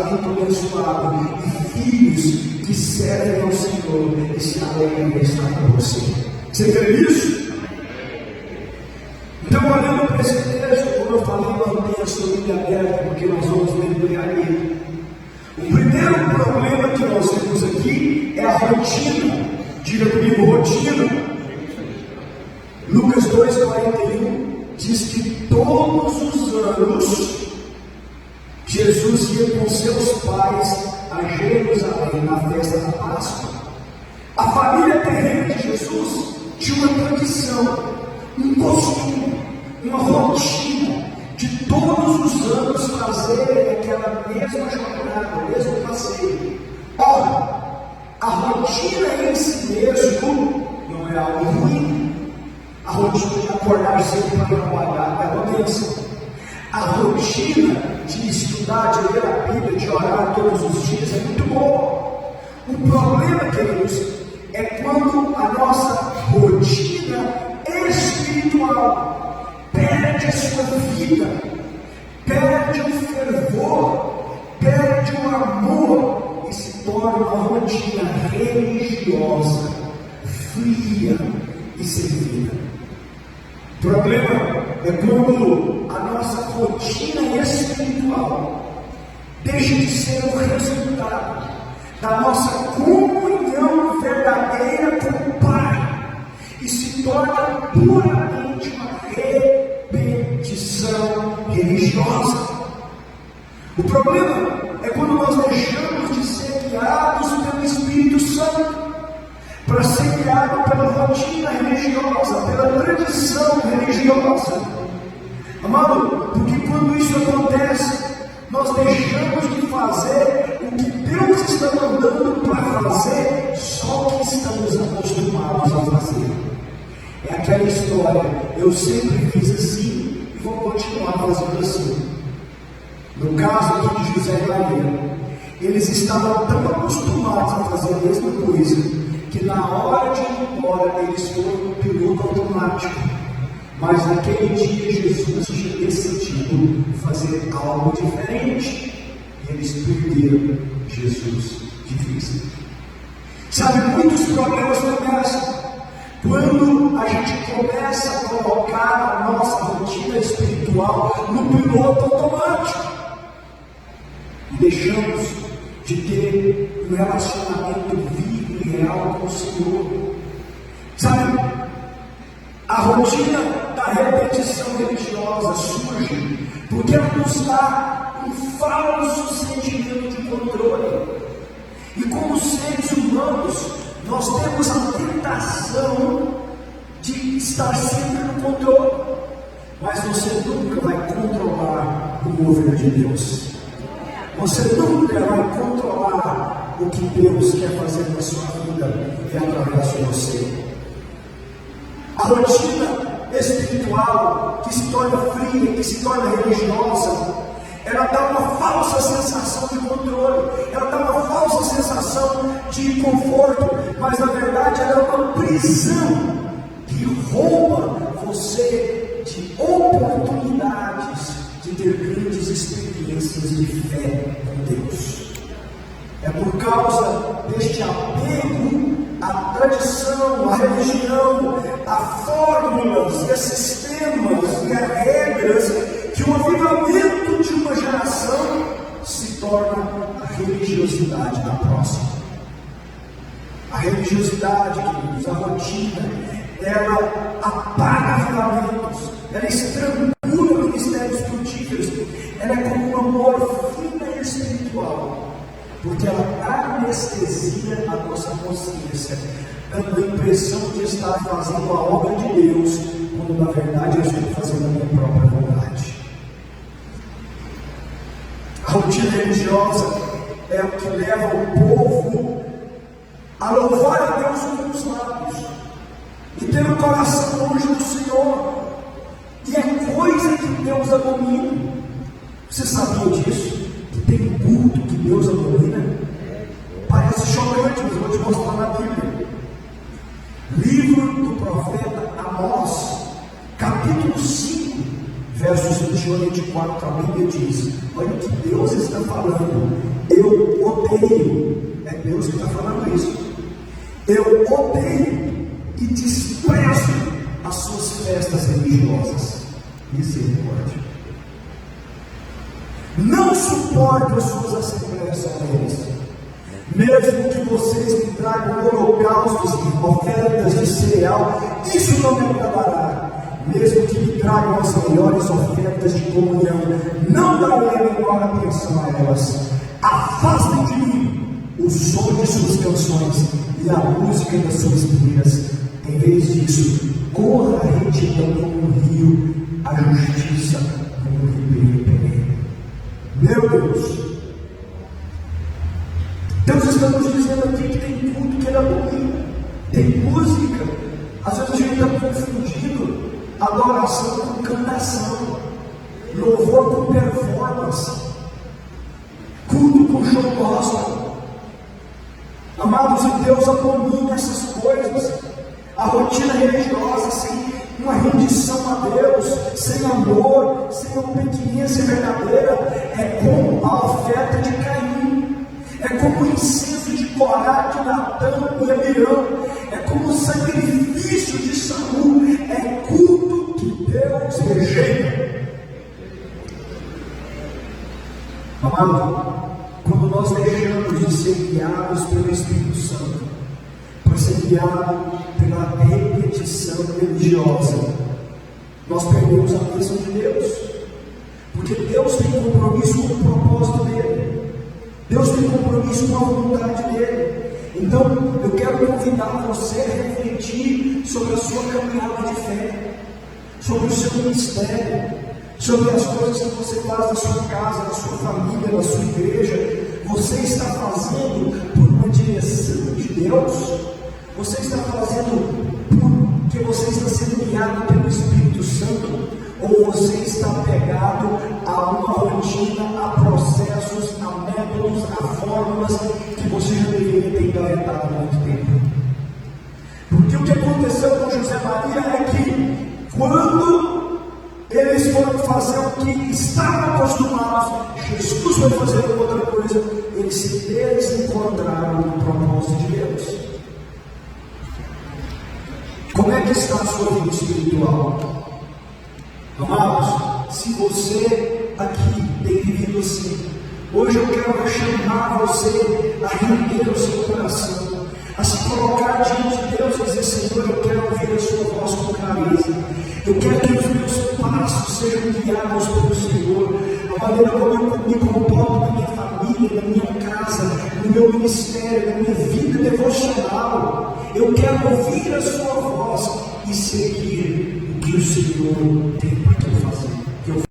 casamento abençoado e filhos que servem ao Senhor e se alegram em estar com você. Você vê isso? Então, olhando para esse texto, como eu falei, mantenha a sua Bíblia aberta, porque nós vamos mergulhar nele. O primeiro problema que nós temos aqui é a rotina. Diga comigo, rotina. Lucas 2,41 diz que todos os anos Jesus ia com seus pais a Jerusalém na festa da Páscoa. A família terrena de Jesus tinha uma tradição, um costume, uma rotina de todos os anos fazerem aquela mesma jornada, o mesmo passeio. Ora, a rotina em si mesmo não é algo ruim. A rotina de acordar cedo para trabalhar é uma bênção. A rotina de estudar, de ler a Bíblia, de orar todos os dias é muito boa. O problema, queridos, é quando a nossa rotina espiritual perde a sua vida, perde o fervor, perde o amor e se torna uma rotina religiosa, fria e servida. O problema é quando a nossa rotina espiritual deixa de ser o resultado da nossa comunhão verdadeira com o Pai e se torna puramente uma repetição religiosa. O problema é quando nós deixamos de ser guiados pelo Espírito Santo para ser guiado pela rotina religiosa, pela tradição religiosa. Amado, porque quando isso acontece, nós deixamos de fazer o que Deus está mandando para fazer, só o que estamos acostumados a fazer. É aquela história, eu sempre fiz assim e vou continuar fazendo assim. No caso aqui de José e Maria, eles estavam tão acostumados a fazer a mesma coisa, que na hora de ir embora eles foram no piloto automático. Mas naquele dia Jesus tinha decidido fazer algo diferente. E eles perderam Jesus de vista. Sabe, muitos problemas começam quando a gente começa a colocar a nossa rotina espiritual no piloto automático. E deixamos de ter um relacionamento vivo e real com o Senhor. Sabe, a rotina da repetição religiosa surge porque ela nos dá um falso sentimento de controle. E como seres humanos, nós temos a tentação de estar sempre no controle. Mas você nunca vai controlar o mover de Deus. Você nunca vai controlar o que Deus quer fazer na sua vida e através de você. A rotina espiritual que se torna fria, que se torna religiosa, ela dá uma falsa sensação de controle, ela dá uma falsa sensação de conforto, mas na verdade ela é uma prisão que rouba você de oportunidades de ter grandes experiências de fé com Deus. É por causa deste apego à tradição, à religião, a fórmulas, a sistemas e a regras, que o avivamento de uma geração se torna a religiosidade da próxima. A religiosidade, queridos, a rotina, ela apaga avivamentos, ela estrangula ministérios frutíferos, ela é como uma morfina espiritual, porque ela anestesia a nossa consciência, dando a impressão de estar fazendo a obra de Deus, quando na verdade eu estou fazendo a minha própria vontade. A rotina religiosa é o que leva o povo a louvar a Deus com os lábios e ter o coração longe do Senhor, e é coisa que Deus abomina. Você sabia disso? Que tem culto que Deus abomina? Parece chocante, mas eu vou te mostrar na Bíblia. Livro do profeta Amós, capítulo 5, versos 21 e 24, a Bíblia diz: olha o que Deus você está falando, eu odeio, é Deus que está falando isso, eu odeio e desprezo as suas festas religiosas. Misericórdia. Não suporto as suas assembleias solenes. Mesmo que vocês me tragam holocaustos e ofertas de cereal, isso não me agradará. Mesmo que me tragam as melhores ofertas de comunhão, não darei a menor atenção a elas. Afastem de mim o som de suas canções e a música das suas liras. Em vez disso, corra a retidão como um rio, a justiça como um ribeiro pequeno. Meu Deus! Deus está nos dizendo aqui que tem culto que ele abomina, tem música. Às vezes a gente está confundindo adoração com cantação, louvor com performance, culto com show gospel. Amados, e Deus abomina essas coisas. A rotina religiosa sem uma rendição a Deus, sem amor, sem obediência verdadeira, é como a oferta de Caim, é como o incenso de Corá, de Natã e Abirão, é como o sacrifício de Saul, é culto que Deus rejeita. Amado, quando nós deixamos de ser guiados pelo Espírito Santo, para ser guiado pela repetição religiosa, nós perdemos a bênção de Deus, porque Deus tem compromisso com o propósito dele, Deus tem compromisso com a vontade dele. Então eu quero convidar você a refletir sobre a sua caminhada de fé, sobre o seu ministério, sobre as coisas que você faz na sua casa, na sua família, na sua igreja. Você está fazendo por uma direção de Deus? Você está fazendo porque você está sendo guiado pelo Espírito Santo? Ou você está pegado a uma rotina, a processos, a métodos, a fórmulas que você já deveria ter engavetado há muito tempo? Porque o que aconteceu com José Maria é que quando eles foram fazer o que estavam acostumados, Jesus foi fazer outra coisa, eles se desencontraram no propósito de Deus. Como é que está a sua vida espiritual? Amados, se você aqui tem vivido assim, hoje eu quero chamar você a render o seu coração, a se colocar diante de Deus e dizer: Senhor, eu quero ouvir a sua voz com clareza, eu quero que os meus passos sejam guiados pelo Senhor, a maneira como eu me comporto na minha família, na minha casa, no meu ministério, na minha vida devocional. Eu quero ouvir a sua voz e seguir o que o Senhor tem para eu fazer.